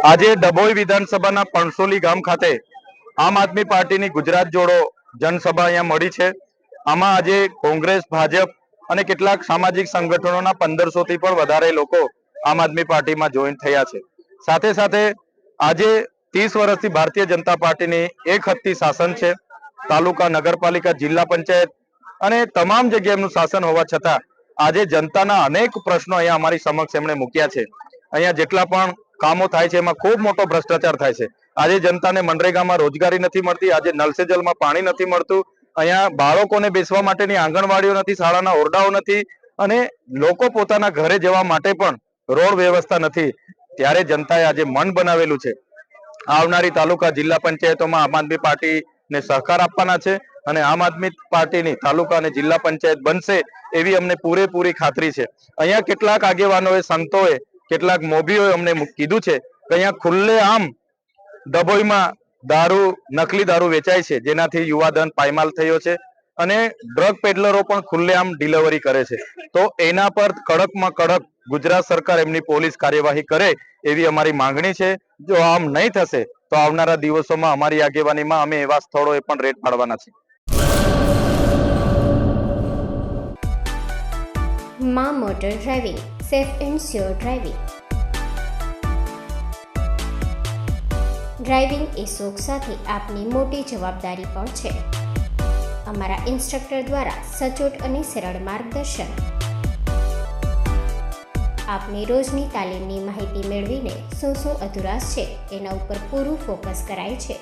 આજે ડભોઈ વિધાનસભાના પણસોલી ગામ ખાતે આમ આદમી પાર્ટીની ગુજરાત જોડો જનસભા અહીંયા મળી છે. આમાં આજે કોંગ્રેસ, ભાજપ અને કેટલાક સામાજિક સંગઠનોના 1500 થી પણ વધારે લોકો આમ આદમી પાર્ટીમાં જોઈન થયા છે. સાથે સાથે આજે 30 વર્ષથી ભારતીય જનતા પાર્ટીની એક હત્તી શાસન છે. તાલુકા, નગરપાલિકા, જિલ્લા પંચાયત અને તમામ જગ્યાએ એમનું શાસન હોવા છતાં આજે જનતાના અનેક પ્રશ્નો અહીંયા અમારી સમક્ષ એમણે મૂક્યા છે. અહીંયા જેટલા પણ કામો થાય છે એમાં ખૂબ મોટો ભ્રષ્ટાચાર થાય છે. આજે જનતાને મનરેગામાં રોજગારી નથી મળતી, આજે નલ સે જલમાં પાણી નથી મળતું, અહીંયા બાળકોને બેસવા માટેની આંગણવાડીઓ નથી, શાળાના ઓરડાઓ નથી અને લોકો પોતાના ઘરે જવા માટે પણ રોડ વ્યવસ્થા નથી. ત્યારે જનતાએ આજે મન બનાવેલું છે. આવનારી તાલુકા, જિલ્લા પંચાયતોમાં આમ આદમી પાર્ટીને સહકાર આપવાના છે અને આમ આદમી પાર્ટીની તાલુકા અને જિલ્લા પંચાયત બનશે એવી અમને પૂરેપૂરી ખાતરી છે. અહીંયા કેટલાક આગેવાનોએ, સંતોએ, કેટલાક મોભીઓએ અમને કીધું છે કે અહીંયા ખુલ્લે આમ ડભોઈમાં દારૂ, નકલી દારૂ વેચાય છે, જેનાથી યુવાધન પાયમાલ થયો છે અને ડ્રગ પેડલરો પણ ખુલ્લેઆમ ડિલિવરી કરે છે. તો એના પર કડકમાં કડક ગુજરાત સરકાર એમની પોલીસ કાર્યવાહી કરે એવી અમારી માંગણી છે. જો આમ નહીં થશે તો આવનારા દિવસોમાં અમારી આગેવાનીમાં અમે એવા સ્થળોએ પણ રેડ પાડવાના છે. માં motor driving, safe and sure driving. Driving એ શોખ સાથે આપની મોટી જવાબદારી પણ છે. અમારા ઇન્સ્ટ્રક્ટર દ્વારા સચોટ અને સરળ માર્ગદર્શન. આપની રોજની તાલીમની માહિતી મેળવીને શું અધુરાશ છે એના ઉપર પૂરું ફોકસ કરાય છે.